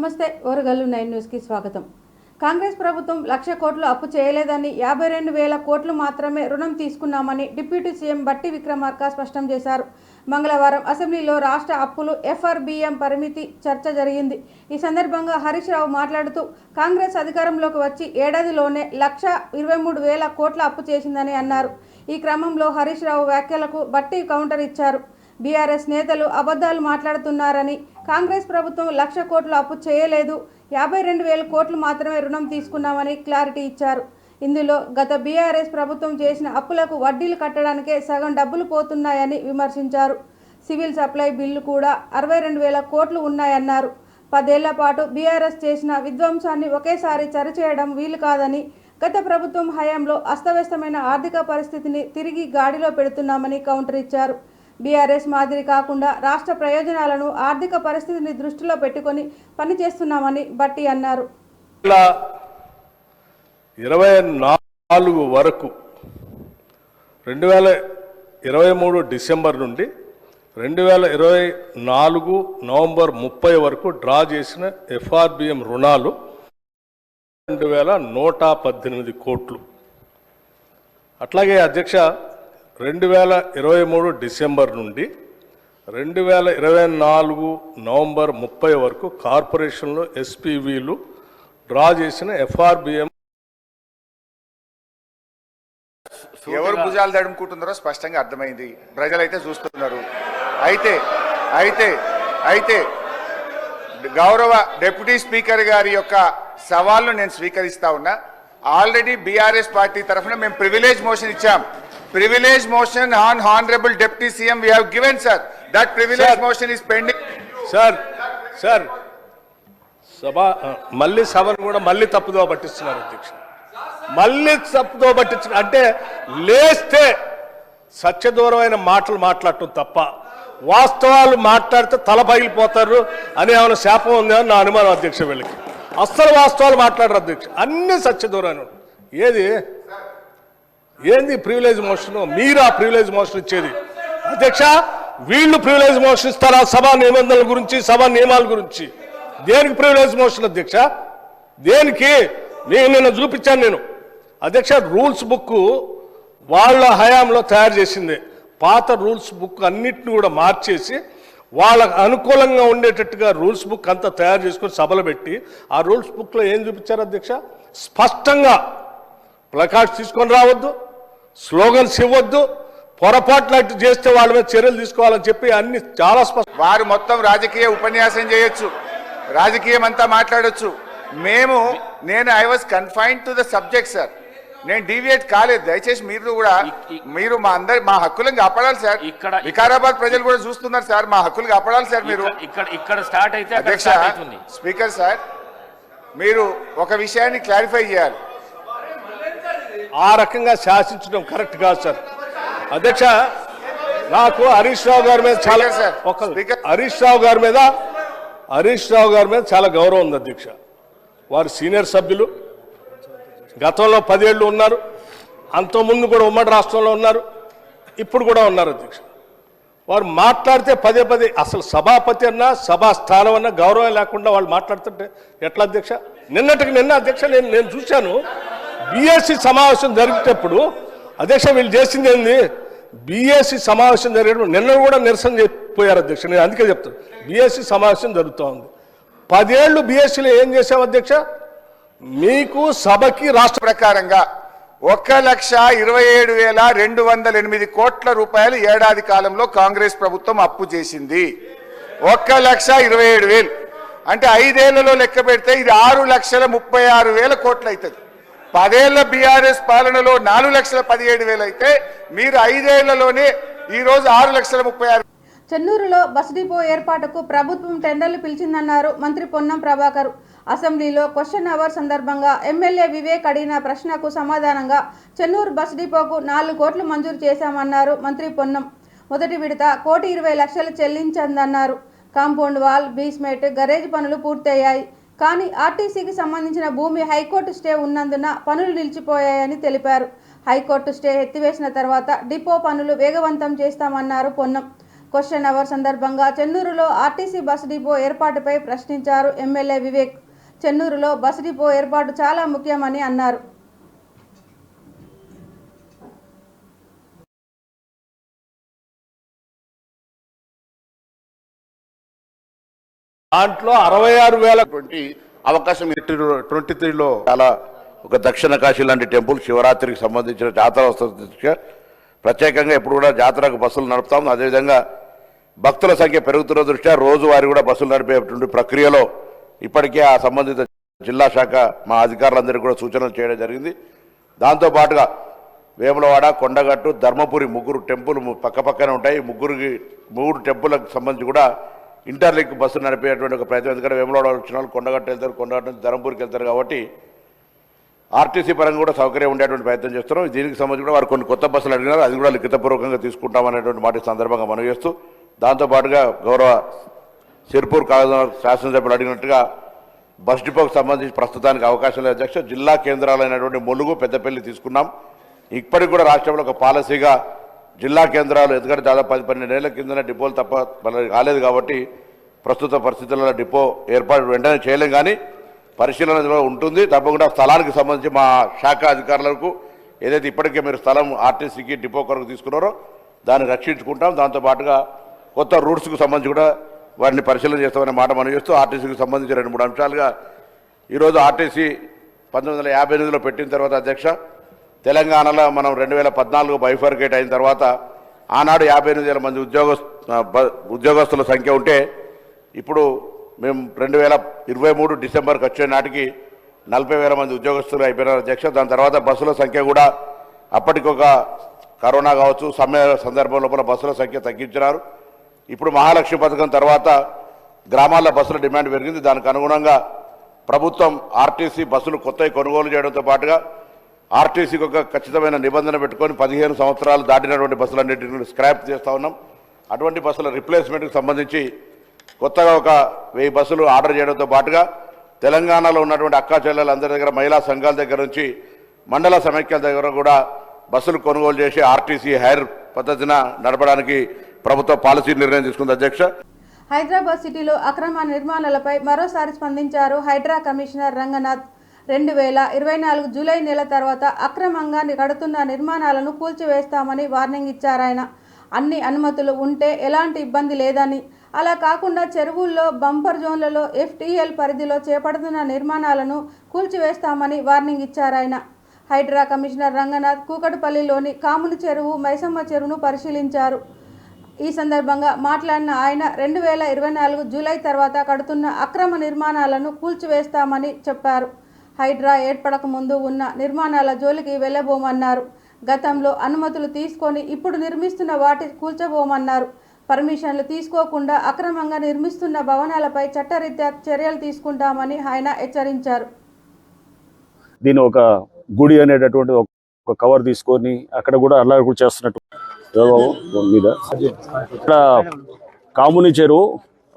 నమస్తే ఓరగల్లు 9 న్యూస్ కి స్వాగతం. కాంగ్రెస్ ప్రభుత్వం 1,00,000 కోట్లు అప్పు చేయలేదని 52,000 కోట్లు మాత్రమే రుణం తీసుకున్నామని డిప్యూటీ సీఎం బట్టి విక్రమార్క స్పష్టం చేశారు. మంగళవారం అసెంబ్లీలో రాష్ట్ర అప్పులు ఎఫ్ఆర్బిఎం పరిమితి చర్చ జరిగింది. ఈ సందర్భంగా హరీష్ రావు మాట్లాడుతూ కాంగ్రెస్ అధికారంలోకి వచ్చి ఏడాదిలోనే 1,23,000 కోట్ల అప్పు చేసిందని అన్నారు. ఈ క్రమంలో హరీష్ రావు వ్యాఖ్యలకు బట్టి కౌంటర్ ఇచ్చారు. బీఆర్ఎస్ నేతలు అబద్ధాలు మాట్లాడుతున్నారని, కాంగ్రెస్ ప్రభుత్వం 1,00,000 కోట్లు అప్పు చేయలేదు, 52,000 కోట్లు మాత్రమే రుణం తీసుకున్నామని క్లారిటీ ఇచ్చారు. ఇందులో గత బీఆర్ఎస్ ప్రభుత్వం చేసిన అప్పులకు వడ్డీలు కట్టడానికే సగం డబ్బులు పోతున్నాయని విమర్శించారు. సివిల్ సప్లై బిల్లు కూడా 62,000 కోట్లు ఉన్నాయన్నారు. 10 ఏళ్ల పాటు బీఆర్ఎస్ చేసిన విధ్వంసాన్ని ఒకేసారి సరిచేయడం వీలు కాదని, గత ప్రభుత్వం హయాంలో అస్తవ్యస్తమైన ఆర్థిక పరిస్థితిని తిరిగి గాడిలో పెడుతున్నామని కౌంటర్ ఇచ్చారు. బీఆర్ఎస్ మాదిరి కాకుండా రాష్ట్ర ప్రయోజనాలను, ఆర్థిక పరిస్థితిని దృష్టిలో పెట్టుకొని పనిచేస్తున్నామని బట్టి అన్నారు. 2024 వరకు 2023 డిసెంబర్ నుండి 2024 నవంబర్ 30 వరకు డ్రా చేసిన ఎఫ్ఆర్బిఎం రుణాలు 2,118 కోట్లు. అట్లాగే అధ్యక్ష 2023 డిసెంబర్ నుండి 2024 నవంబర్ 30 వరకు కార్పొరేషన్లో ఎస్పీవీలు డ్రా చేసిన ఎఫ్ఆర్బిఎం ఎవరు భుజాలు తడుముకుంటున్నారో స్పష్టంగా అర్థమైంది. ప్రజలైతే చూస్తున్నారు. అయితే గౌరవ డిప్యూటీ స్పీకర్ గారి యొక్క సవాల్ను నేను స్వీకరిస్తా ఉన్నా. ఆల్రెడీ బీఆర్ఎస్ పార్టీ తరఫున మేము ప్రివిలేజ్ మోషన్ ఇచ్చాం. Privilege motion on Honorable Deputy CM we have given, sir. That privilege motion is pending. Sir, సభ మళ్ళీ సభను కూడా మళ్ళీ తప్పుదో పట్టిస్తున్నారు అధ్యక్ష. మళ్ళీ తప్పుదో పట్టించిన అంటే లేస్తే సత్యదూరమైన మాటలు మాట్లాడటం తప్ప వాస్తవాలు మాట్లాడితే తల పగిలిపోతారు అని ఏమైనా శాపం ఉందని నా అనుమానం అధ్యక్ష. వీళ్ళకి అస్సలు వాస్తవాలు మాట్లాడరు అధ్యక్ష, అన్ని సత్యదూరాన్ని. ఏంది ప్రివిలేజ్ మోషన్? మీరు ఆ ప్రివిలేజ్ మోషన్ ఇచ్చేది అధ్యక్ష. వీళ్ళు ప్రివిలేజ్ మోషన్ ఇస్తారా సభా నిబంధనల గురించి, సభా నియమాల గురించి? దేనికి ప్రివిలేజ్ మోషన్ అధ్యక్ష? దేనికి? నిన్న చూపించాను నేను అధ్యక్ష. రూల్స్ బుక్ వాళ్ళ హయాంలో తయారు చేసింది. పాత రూల్స్ బుక్ అన్నిటిని కూడా మార్చేసి వాళ్ళకు అనుకూలంగా ఉండేటట్టుగా రూల్స్ బుక్ అంతా తయారు చేసుకొని సభలు పెట్టి ఆ రూల్స్ బుక్లో ఏం చూపించారు అధ్యక్ష? స్పష్టంగా ప్లకార్డ్స్ తీసుకొని రావద్దు, స్లోగన్స్ ఇవ్వద్దు, పొరపాట్లు అట్టు చేస్తే వాళ్ళ మీద చర్యలు తీసుకోవాలని చెప్పి అన్ని చాలా స్పష్టం. వారు మొత్తం రాజకీయ ఉపన్యాసం చేయొచ్చు, రాజకీయం అంతా మాట్లాడొచ్చు. నేను I was confined to the subject sir. నేను డీవియేట్ కాలేదు. దయచేసి మీరు మా హక్కులను కాపాడాలి సార్. వికారాబాద్ ప్రజలు కూడా చూస్తున్నారు సార్. మా హక్కులు కాపాడాలి సార్. మీరు ఇక్కడ స్టార్ట్ అయితే అధ్యక్ష, స్పీకర్ సార్, మీరు ఒక విషయాన్ని క్లారిఫై చేయాలి. ఆ రకంగా శాసించడం కరెక్ట్ కాదు సార్ అధ్యక్ష. నాకు హరీష్ రావు గారి మీద చాలా హరీష్ రావు గారి మీద చాలా గౌరవం ఉంది అధ్యక్ష. వారు సీనియర్ సభ్యులు, గతంలో 10 ఏళ్ళు ఉన్నారు, అంతకుముందు కూడా ఉమ్మడి రాష్ట్రంలో ఉన్నారు, ఇప్పుడు కూడా ఉన్నారు అధ్యక్ష. వారు మాట్లాడితే పదే అసలు సభాపతి అన్నా సభా స్థానం అన్నా గౌరవం లేకుండా వాళ్ళు మాట్లాడుతుంటే ఎట్లా అధ్యక్ష? నిన్న అధ్యక్ష నేను చూశాను. బీఎస్సీ సమావేశం జరిగేటప్పుడు అధ్యక్ష వీళ్ళు చేసింది ఏంది? బీఎస్సీ సమావేశం జరిగేటప్పుడు నిన్న కూడా నిరసన చెప్పిపోయారు అధ్యక్ష. నేను అందుకే చెప్తాను, బీఎస్సీ సమావేశం జరుగుతూ ఉంది. 10 ఏళ్ళు బీఎస్సీలో ఏం చేశాం అధ్యక్ష? మీకు సభకి రాష్ట్ర ప్రకారంగా 1,27,208 కోట్ల రూపాయలు ఏడాది కాలంలో కాంగ్రెస్ ప్రభుత్వం అప్పు చేసింది. 1,27,000 అంటే 5 ఏళ్లలో లెక్క పెడితే ఇది 6,36,000 కోట్లు అవుతుంది. 10 ఏళ్ల బీఆర్ఎస్ పాలనలో 4,17,000 అయితే మీరు 5 ఏళ్లలోనే ఈ రోజు 6,36,000. చెన్నూరులో బస్ డిపో ఏర్పాటుకు ప్రభుత్వం టెండర్లు పిలిచిందన్నారు మంత్రి పొన్నం ప్రభాకర్. అసెంబ్లీలో క్వశ్చన్ అవర్ సందర్భంగా ఎమ్మెల్యే వివేక్ అడిగిన ప్రశ్నకు సమాధానంగా చెన్నూరు బస్ డిపోకు 4 కోట్లు మంజూరు చేశామన్నారు మంత్రి పొన్నం. మొదటి విడత 1,20,00,000 చెల్లించిందన్నారు. కాంపౌండ్ వాల్, బీస్మెంట్, గరేజ్ పనులు పూర్తయ్యాయి. కానీ ఆర్టీసీకి సంబంధించిన భూమి హైకోర్టు స్టే ఉన్నందున పనులు నిలిచిపోయాయని తెలిపారు. హైకోర్టు స్టే ఎత్తివేసిన తర్వాత డిపో పనులు వేగవంతం చేస్తామన్నారు పొన్నం. క్వశ్చన్ అవర్ సందర్భంగా చెన్నూరులో ఆర్టీసీ బస్ డిపో ఏర్పాటుపై ప్రశ్నించారు ఎమ్మెల్యే వివేక్. చెన్నూరులో బస్ డిపో ఏర్పాటు చాలా ముఖ్యమని అన్నారు. దాంట్లో 66,000 అవకాశం 23లో చాలా ఒక దక్షిణ కాశీ లాంటి టెంపుల్ శివరాత్రికి సంబంధించిన జాతర వస్తుంది. ప్రత్యేకంగా ఎప్పుడు కూడా జాతరకు బస్సులు నడుపుతాం. అదేవిధంగా భక్తుల సంఖ్య పెరుగుతున్న దృష్ట్యా రోజువారీ కూడా బస్సులు నడిపేటువంటి ప్రక్రియలో ఇప్పటికే ఆ సంబంధిత జిల్లా శాఖ మా అధికారులందరికీ కూడా సూచనలు చేయడం జరిగింది. దాంతోపాటుగా వేములవాడ, కొండగట్టు, ధర్మపురి 3 టెంపుల్ పక్కపక్కనే ఉంటాయి. 3 టెంపుల్కి సంబంధించి కూడా ఇంటర్లింక్ బస్సులు నడిపేటువంటి ఒక ప్రయత్నం. ఎందుకంటే వేములవాడ వచ్చిన వాళ్ళు కొండగట్టు వెళ్తారు, కొండగట్టు నుంచి ధర్మపురికి వెళ్తారు. కాబట్టి ఆర్టీసీ పరంగా కూడా సౌకర్యం ఉండేటువంటి ప్రయత్నం చేస్తున్నాం. దీనికి సంబంధించి కూడా వారు కొన్ని కొత్త బస్సులు అడిగినారు. అది కూడా లిఖితపూర్వకంగా తీసుకుంటామనేటువంటి మాట సందర్భంగా మనవి చేస్తూ, దాంతోపాటుగా గౌరవ సిర్పూర్ శాసనసభ్యులు అడిగినట్టుగా బస్ డిపోకు సంబంధించి ప్రస్తుతానికి అవకాశం లేదు అధ్యక్ష. జిల్లా కేంద్రాలైనటువంటి ములుగు, పెద్దపల్లి తీసుకున్నాం. ఇప్పటికి కూడా రాష్ట్రంలో ఒక పాలసీగా జిల్లా కేంద్రాలు, ఎందుకంటే దాదాపు 10-12 ఏళ్ల కిందన డిపోలు తప్ప మనకి కాలేదు. కాబట్టి ప్రస్తుత పరిస్థితుల్లో డిపో ఏర్పాటు వెంటనే చేయలేం, కానీ పరిశీలనలో ఉంటుంది. తప్పకుండా స్థలానికి సంబంధించి మా శాఖ అధికారులకు ఏదైతే ఇప్పటికే మీరు స్థలం ఆర్టీసీకి డిపో కొరకు తీసుకున్నారో దాన్ని రక్షించుకుంటాం. దాంతోపాటుగా కొత్త రూట్స్కు సంబంధించి కూడా వారిని పరిశీలన చేస్తామనే మాట మనం చేస్తూ, ఆర్టీసీకి సంబంధించి 2-3 అంశాలుగా ఈరోజు ఆర్టీసీ 1958లో పెట్టిన తర్వాత అధ్యక్ష, తెలంగాణలో మనం 2014 బైఫర్కేట్ అయిన తర్వాత ఆనాడు 58,000 మంది ఉద్యోగస్తుల సంఖ్య ఉంటే, ఇప్పుడు మేము 2023 డిసెంబర్కి వచ్చే నాటికి 40,000 మంది ఉద్యోగస్తులు అయిపోయినారు అధ్యక్ష. దాని తర్వాత బస్సుల సంఖ్య కూడా అప్పటికొక కరోనా కావచ్చు సమ్మె సందర్భం లోపల బస్సుల సంఖ్య తగ్గించినారు. ఇప్పుడు మహాలక్ష్మి పథకం తర్వాత గ్రామాల్లో బస్సుల డిమాండ్ పెరిగింది. దానికి అనుగుణంగా ప్రభుత్వం ఆర్టీసీ బస్సులు కొత్తవి కొనుగోలు చేయడంతో పాటుగా ఆర్టీసీకి ఒక ఖచ్చితమైన నిబంధన పెట్టుకొని 15 సంవత్సరాలు దాటినటువంటి బస్సులన్నింటినీ స్క్రాప్ చేస్తూ ఉన్నాం. అటువంటి బస్సుల రిప్లేస్మెంట్కి సంబంధించి కొత్తగా ఒక 1000 బస్సులు ఆర్డర్ చేయడంతో పాటుగా తెలంగాణలో ఉన్నటువంటి అక్కా చెల్లెలందరి దగ్గర, మహిళా సంఘాల దగ్గర నుంచి మండల సమైక్యాల దగ్గర కూడా బస్సులు కొనుగోలు చేసి ఆర్టీసీ హైర్ పద్ధతిన నడపడానికి ప్రభుత్వ పాలసీ నిర్ణయం తీసుకుంది అధ్యక్ష. హైదరాబాద్ సిటీలో అక్రమ నిర్మాణాలపై మరోసారి స్పందించారు హైడ్రా కమిషనర్ రంగనాథ్. 2024 జూలై నెల తర్వాత అక్రమంగా కడుతున్న నిర్మాణాలను కూల్చివేస్తామని వార్నింగ్ ఇచ్చారాయన. అన్ని అనుమతులు ఉంటే ఎలాంటి ఇబ్బంది లేదని, అలా కాకుండా చెరువుల్లో, బంపర్ జోన్లలో, FTL పరిధిలో చేపడుతున్న నిర్మాణాలను కూల్చివేస్తామని వార్నింగ్ ఇచ్చారాయన. హైడ్రా కమిషనర్ రంగనాథ్ కూకట్పల్లిలోని కాముని చెరువు, మైసమ్మ చెరువును పరిశీలించారు. ఈ సందర్భంగా మాట్లాడిన ఆయన 2024 జూలై తర్వాత కడుతున్న అక్రమ నిర్మాణాలను కూల్చివేస్తామని చెప్పారు. హైడ్రా ఏర్పడక ముందు ఉన్న నిర్మాణాల జోలికి వెళ్ళబోమన్నారు. గతంలో అనుమతులు తీసుకొని ఇప్పుడు నిర్మిస్తున్న వాటి కూల్చబోమన్నారు. పర్మిషన్లు తీసుకోకుండా అక్రమంగా నిర్మిస్తున్న భవనాలపై చట్టరీత్యా చర్యలు తీసుకుంటామని ఆయన హెచ్చరించారు. దీని ఒక గుడి అనేటటువంటి ఒక కవర్ తీసుకొని అక్కడ కూడా అలా కూడా చేస్తున్నట్టు మీద ఇక్కడ కాముని చెరువు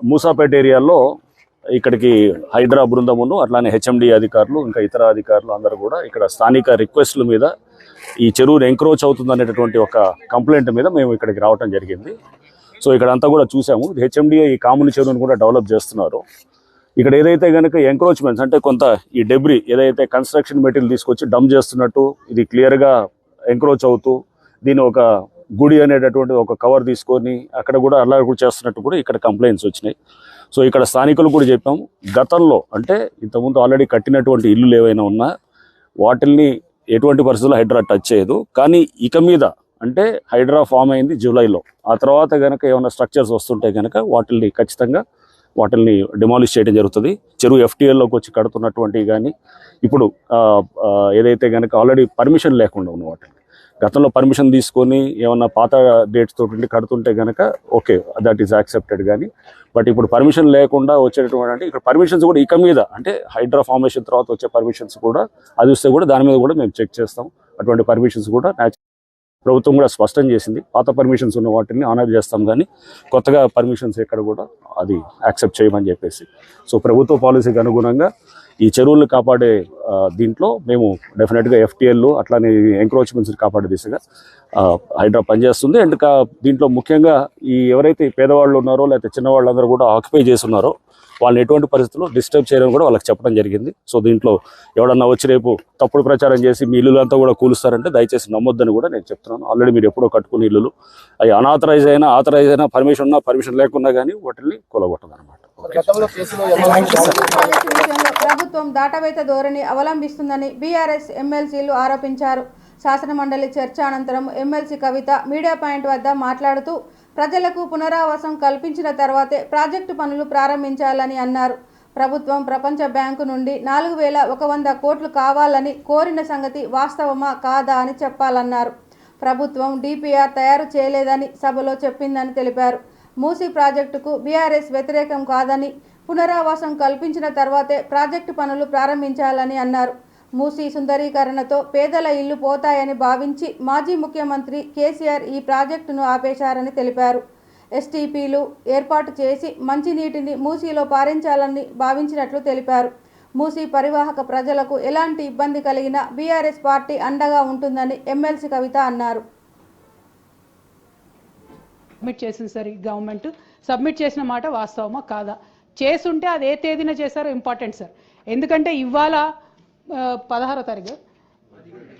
మూసాపేట ఏరియాలో ఇక్కడికి హైడ్రా బృందమును అట్లానే HMD అధికారులు ఇంకా ఇతర అధికారులు అందరూ కూడా ఇక్కడ స్థానిక రిక్వెస్ట్ల మీద ఈ చెరువును ఎంక్రోచ్ అవుతుంది అనేటటువంటి ఒక కంప్లైంట్ మీద మేము ఇక్కడికి రావడం జరిగింది. సో ఇక్కడ అంతా కూడా చూసాము. HMD ఈ కాముని చెరువును కూడా డెవలప్ చేస్తున్నారు. ఇక్కడ ఏదైతే కనుక ఎంక్రోచ్మెంట్స్ అంటే కొంత ఈ డెబ్రీ ఏదైతే కన్స్ట్రక్షన్ మెటీరియల్ తీసుకొచ్చి డంప్ చేస్తున్నట్టు ఇది క్లియర్గా ఎంక్రోచ్ అవుతూ దీని ఒక గుడి అనేటటువంటి ఒక కవర్ తీసుకొని అక్కడ కూడా అలా కూడా చేస్తున్నట్టు కూడా ఇక్కడ కంప్లైంట్స్ వచ్చినాయి. సో ఇక్కడ స్థానికులు కూడా చెప్పాము, గతంలో అంటే ఇంతకుముందు ఆల్రెడీ కట్టినటువంటి ఇల్లులు ఏవైనా ఉన్నా వాటిల్ని ఎటువంటి పరిస్థితుల్లో హైడ్రా టచ్ చేయదు. కానీ ఇక మీద అంటే హైడ్రా ఫామ్ అయింది జూలైలో, ఆ తర్వాత కనుక ఏమైనా స్ట్రక్చర్స్ వస్తుంటే కనుక వాటిల్ని ఖచ్చితంగా డిమాలిష్ చేయడం జరుగుతుంది. చెరువు FTLలోకి వచ్చి కడుతున్నటువంటి కానీ ఇప్పుడు ఏదైతే కనుక ఆల్రెడీ పర్మిషన్ లేకుండా ఉన్న వాటిని గతంలో పర్మిషన్ తీసుకొని ఏమన్నా పాత డేట్స్ తోటి కడుతుంటే కనుక ఓకే, దట్ ఈస్ యాక్సెప్టెడ్. కానీ బట్ ఇప్పుడు పర్మిషన్ లేకుండా వచ్చేటటువంటి అంటే ఇక్కడ పర్మిషన్స్ కూడా ఇక మీద అంటే హైడ్రా ఫార్మేషన్ తర్వాత వచ్చే పర్మిషన్స్ కూడా అది వస్తే కూడా దాని మీద కూడా మేము చెక్ చేస్తాం. అటువంటి పర్మిషన్స్ కూడా ప్రభుత్వం కూడా స్పష్టం చేసింది. పాత పర్మిషన్స్ ఉన్న వాటిని ఆనర్ చేస్తాం, కానీ కొత్తగా పర్మిషన్స్ ఎక్కడ కూడా అది యాక్సెప్ట్ చేయమని చెప్పేసి. సో ప్రభుత్వ పాలసీకి అనుగుణంగా ఈ చెరువులను కాపాడే దీంట్లో మేము డెఫినెట్గా ఎఫ్టీఎల్ అట్లానే ఎంక్రోచ్మెంట్స్ కాపాడే దిశగా హైడ్రా పనిచేస్తుంది. అండ్ దీంట్లో ముఖ్యంగా ఈ ఎవరైతే పేదవాళ్ళు ఉన్నారో లేకపోతే చిన్నవాళ్ళందరూ కూడా ఆక్యుపై చేస్తున్నారో వాళ్ళని ఎటువంటి పరిస్థితుల్లో డిస్టర్బ్ చేయడం కూడా వాళ్ళకి చెప్పడం జరిగింది. సో దీంట్లో ఎవడన్నా వచ్చి రేపు తప్పుడు ప్రచారం చేసి మీ ఇల్లులంతా కూడా కూలుస్తారంటే దయచేసి నమ్మొద్దని కూడా నేను చెప్తున్నాను. ఆల్రెడీ మీరు ఎప్పుడో కట్టుకునే ఇల్లులు అవి అనాథరైజ్ అయినా ఆథరైజ్ అయినా పర్మిషన్ ఉన్నా పర్మిషన్ లేకున్నా కానీ వాటిని కూలగొట్టదన్నమాట. విషయంలో ప్రభుత్వం దాటవేత ధోరణి అవలంబిస్తుందని బీఆర్ఎస్ ఎమ్మెల్సీలు ఆరోపించారు. శాసనమండలి చర్చ అనంతరం ఎమ్మెల్సీ కవిత మీడియా పాయింట్ వద్ద మాట్లాడుతూ ప్రజలకు పునరావాసం కల్పించిన తర్వాతే ప్రాజెక్టు పనులు ప్రారంభించాలని అన్నారు. ప్రభుత్వం ప్రపంచ బ్యాంకు నుండి 4,100 కోట్లు కావాలని కోరిన సంగతి వాస్తవమా కాదా అని చెప్పాలన్నారు. ప్రభుత్వం డిపిఆర్ తయారు చేయలేదని సభలో చెప్పిందని తెలిపారు. మూసీ ప్రాజెక్టుకు బీఆర్ఎస్ వ్యతిరేకం కాదని పునరావాసం కల్పించిన తర్వాతే ప్రాజెక్టు పనులు ప్రారంభించాలని అన్నారు. మూసీ సుందరీకరణతో పేదల ఇల్లు పోతాయని భావించి మాజీ ముఖ్యమంత్రి కేసీఆర్ ఈ ప్రాజెక్టును ఆపేశారని తెలిపారు. ఎస్టీపీలు ఏర్పాటు చేసి మంచినీటిని మూసీలో పారించాలని భావించినట్లు తెలిపారు. మూసీ పరివాహక ప్రజలకు ఎలాంటి ఇబ్బంది కలిగినా బీఆర్ఎస్ పార్టీ అండగా ఉంటుందని ఎమ్మెల్సీ కవిత అన్నారు. సబ్మిట్ చేసింది సార్, ఈ గవర్నమెంట్ సబ్మిట్ చేసిన మాట వాస్తవమా కాదా, చేసుంటే అది ఏ తేదీన చేశారో ఇంపార్టెంట్ సార్. ఎందుకంటే ఇవాళ 16వ తారీఖు,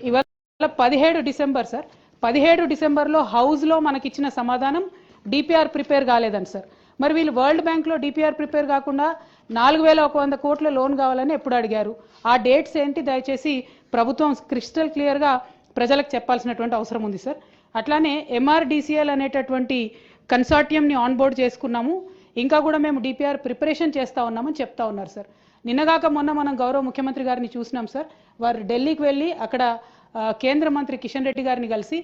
ఇవాళ 17 డిసెంబర్ సార్. 17 డిసెంబర్లో హౌస్లో మనకిచ్చిన సమాధానం డిపిఆర్ ప్రిపేర్ కాలేదని సార్. మరి వీళ్ళు వరల్డ్ బ్యాంక్లో డిపిఆర్ ప్రిపేర్ కాకుండా 4,100 కోట్ల లోన్ కావాలని ఎప్పుడు అడిగారు? ఆ డేట్స్ ఏంటి దయచేసి ప్రభుత్వం క్రిస్టల్ క్లియర్గా ప్రజలకు చెప్పాల్సినటువంటి అవసరం ఉంది సార్. అట్లానే ఎంఆర్డిసిఎల్ అనేటటువంటి కన్సార్టియంని ఆన్బోర్డ్ చేసుకున్నాము, ఇంకా కూడా మేము డిపిఆర్ ప్రిపరేషన్ చేస్తూ ఉన్నామని చెప్తా ఉన్నారు సార్. నిన్నగాక మొన్న మనం గౌరవ ముఖ్యమంత్రి గారిని చూసినాం సార్. వారు ఢిల్లీకి వెళ్ళి అక్కడ కేంద్ర మంత్రి కిషన్ రెడ్డి గారిని కలిసి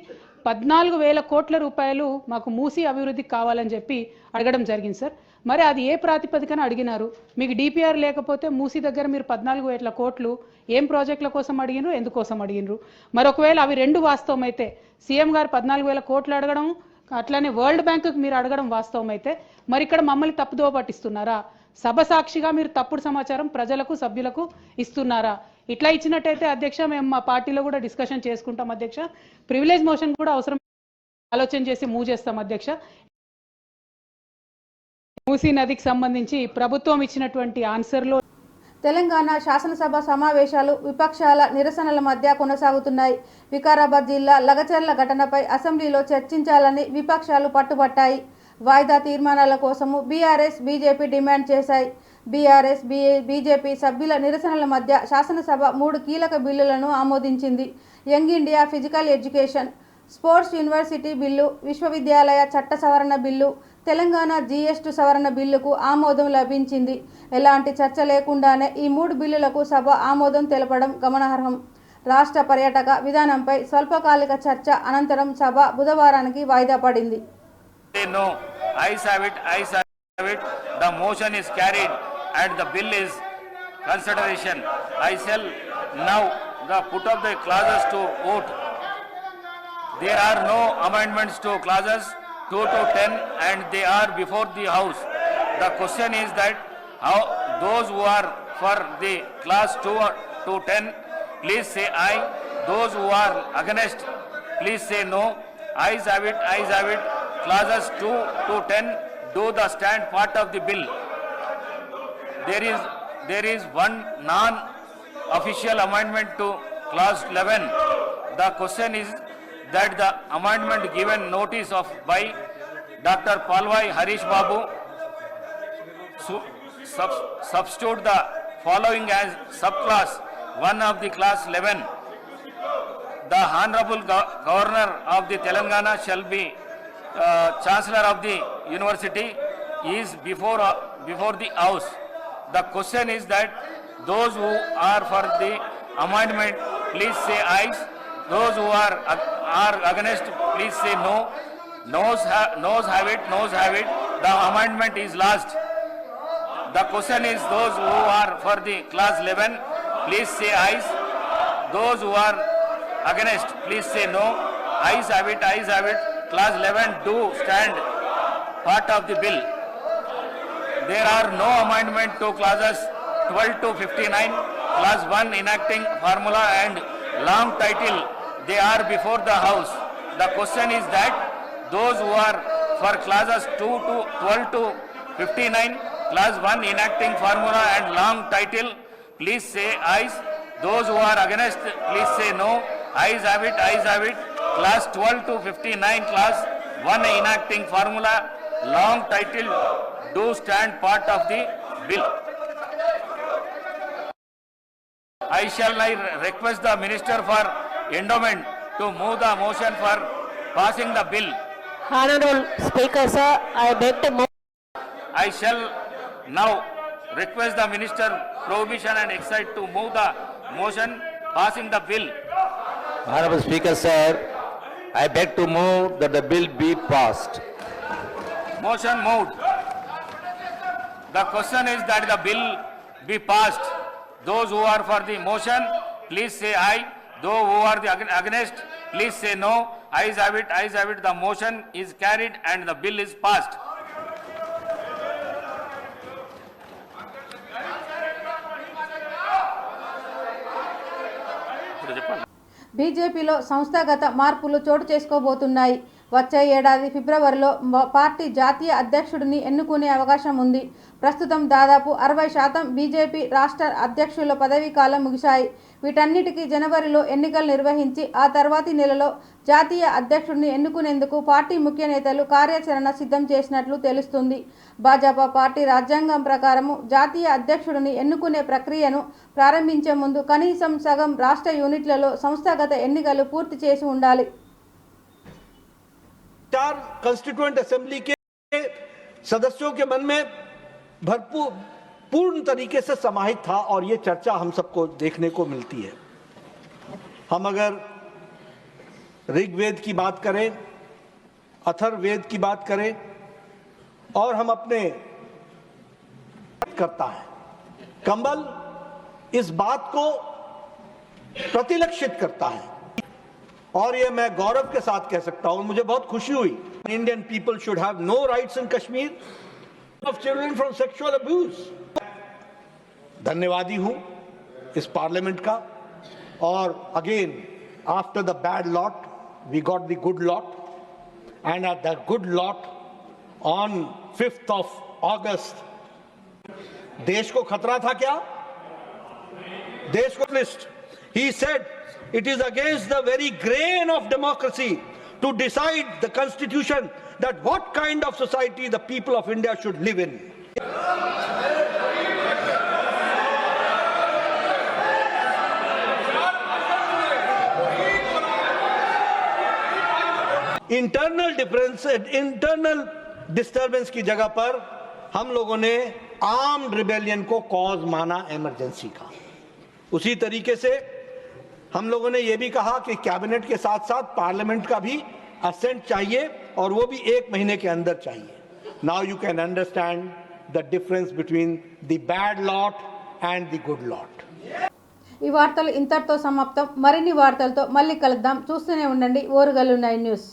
14,000 కోట్ల రూపాయలు మాకు మూసీ అభివృద్ధికి కావాలని చెప్పి అడగడం జరిగింది సార్. మరి అది ఏ ప్రాతిపదికన అడిగినారు? మీకు డిపిఆర్ లేకపోతే మూసీ దగ్గర మీరు 14,000 కోట్లు ఏం ప్రాజెక్టుల కోసం అడిగినరు, ఎందుకోసం అడిగినరు? మరి ఒకవేళ అవి రెండు వాస్తవం అయితే, సీఎం గారు 14,000 కోట్లు అడగడం అట్లానే వరల్డ్ బ్యాంకుకి మీరు అడగడం వాస్తవం అయితే, మరి ఇక్కడ మమ్మల్ని తప్పుదోవ పట్టిస్తున్నారా? సభ సాక్షిగా మీరు తప్పుడు సమాచారం ప్రజలకు సభ్యులకు ఇస్తున్నారా? ఇట్లా ఇచ్చినట్టయితే అధ్యక్ష మేము మా పార్టీలో కూడా డిస్కషన్ చేసుకుంటాం అధ్యక్ష. ప్రివిలేజ్ మోషన్ కూడా అవసరం ఆలోచన చేసి మూవ్ చేస్తాం అధ్యక్ష. మూసీ నదికి సంబంధించి ప్రభుత్వం ఇచ్చినటువంటి ఆన్సర్లో తెలంగాణ శాసనసభ సమావేశాలు విపక్షాల నిరసనల మధ్య కొనసాగుతున్నాయి. వికారాబాద్ జిల్లా లగచర్ల ఘటనపై అసెంబ్లీలో చర్చించాలని విపక్షాలు పట్టుబట్టాయి. వాయిదా తీర్మానాల కోసము బీఆర్ఎస్ బీజేపీ డిమాండ్ చేశాయి. బీఆర్ఎస్ బీజేపీ సభ్యుల నిరసనల మధ్య శాసనసభ 3 కీలక బిల్లులను ఆమోదించింది. Young India physical education, sports university bill, విశ్వవిద్యాలయ చట్ట సవరణ బిల్లు, తెలంగాణ జీఎస్టీ సవరణ బిల్లుకు ఆమోదం లభించింది. ఎలాంటి చర్చ లేకుండానే ఈ 3 బిల్లులకు సభ ఆమోదం తెలపడం గమనార్హం. రాష్ట్ర పర్యాటక విధానంపై స్వల్పకాలిక చర్చ అనంతరం సభ బుధవారానికి వాయిదా పడింది. No, ayes have it, ayes have it. The motion is carried and the bill is consideration. I shall now put up the clauses to vote. There are no amendments to clauses 2 to 10 and they are before the house. The question is that how those who are for the clause 2 to 10 please say aye. Those who are against please say no. Ayes have it, ayes have it. Clauses 2 to 10 do the stand part of the bill. There is one non-official amendment to clause 11. The question is that the amendment given notice of by Dr. Palwai Harish Babu substitute the following as subclass 1 of the class 11. The Honorable Governor of the Telangana shall be Chancellor of the University is before the House. The question is that those who are for the amendment, please say ayes. Those who are against, please say no. Noes have it, noes have it. The amendment is last. The question is those who are for the class 11, please say ayes. Those who are against, please say no. Ayes have it, ayes have it. Class 11 do stand part of the bill. There are no amendment to clauses 12 to 59, class 1 enacting formula and long title, they are before the House. The question is that those who are for classes 2 to 12 to 59, class 1 enacting formula and long title, please say ayes. Those who are against, please say no. Ayes have it, ayes have it. Class 12 to 59, class 1 enacting formula, long title do stand part of the bill. I shall request the Minister for Endowment to move the motion for passing the bill. Honorable Speaker, sir, I beg to move. I shall now request the Minister Prohibition and Excise to move the motion passing the bill. Honorable Speaker, sir, I beg to move that the bill be passed. Motion moved. The question is that the bill be passed. Those who are for the motion, please say aye. Those who are the against, please say no. Ayes have it, ayes have it. The motion is carried and the bill is passed. బీజేపీలో సంస్థాగత మార్పులు చోటు చేసుకోబోతున్నాయి. వచ్చే ఏడాది ఫిబ్రవరిలో party జాతీయ అధ్యక్షుడిని ఎన్నుకునే అవకాశం ఉంది. ప్రస్తుతం దాదాపు 60% బీజేపీ రాష్ట్ర అధ్యక్షుల పదవీ కాలం ముగిశాయి. వీటన్నిటికీ జనవరిలో ఎన్నికలు నిర్వహించి ఆ తర్వాతి నెలలో జాతీయ అధ్యక్షుడిని ఎన్నుకునేందుకు పార్టీ ముఖ్య నేతలు కార్యాచరణ సిద్ధం చేసినట్లు తెలుస్తుంది. భాజపా పార్టీ రాజ్యాంగం ప్రకారము జాతీయ అధ్యక్షుడిని ఎన్నుకునే ప్రక్రియను ప్రారంభించే ముందు కనీసం సగం రాష్ట్ర యూనిట్లలో సంస్థాగత ఎన్నికలు పూర్తి చేసి ఉండాలి. चार कॉन्स्टिट्यूएंट असेंबली के सदस्यों के मन में भरपूर पूर्ण तरीके से समाहित था और ये चर्चा हम सबको देखने को मिलती है. हम अगर ऋग्वेद की बात करें, अथर्ववेद की बात करें और हम अपने करता है, कंबल इस बात को प्रतिलक्षित करता है और ये मैं गौरव के साथ कह सकता हूं. मुझे बहुत खुशी हुई. Indian people should have no rights in Kashmir of children from sexual abuse. धन्यवादी हूं इस पार्लियामेंट का. और again after the bad lot we got the good lot and at the good lot on 5th of August देश को खतरा था क्या? देश को list he said it is against the very grain of democracy to decide the constitution that what kind of society the people of India should live in. Internal disturbance की जगह पर हम लोगों ने आर्म्ड रिबेलियन को cause माना emergency का. उसी तरीके से हम लोगों ने यह भी कहा कि कैबिनेट के साथ साथ पार्लियामेंट का भी असेंट चाहिए और वो भी 1 महीने के अंदर चाहिए. Now you can understand the difference between the bad lot and the good lot. ఈ వార్తలు ఇంతటితో సమాప్తం. మరిన్ని వార్తలతో మళ్ళీ కలుద్దాం. చూస్తూనే ఉండండి ఓరుగల్లు 9 న్యూస్.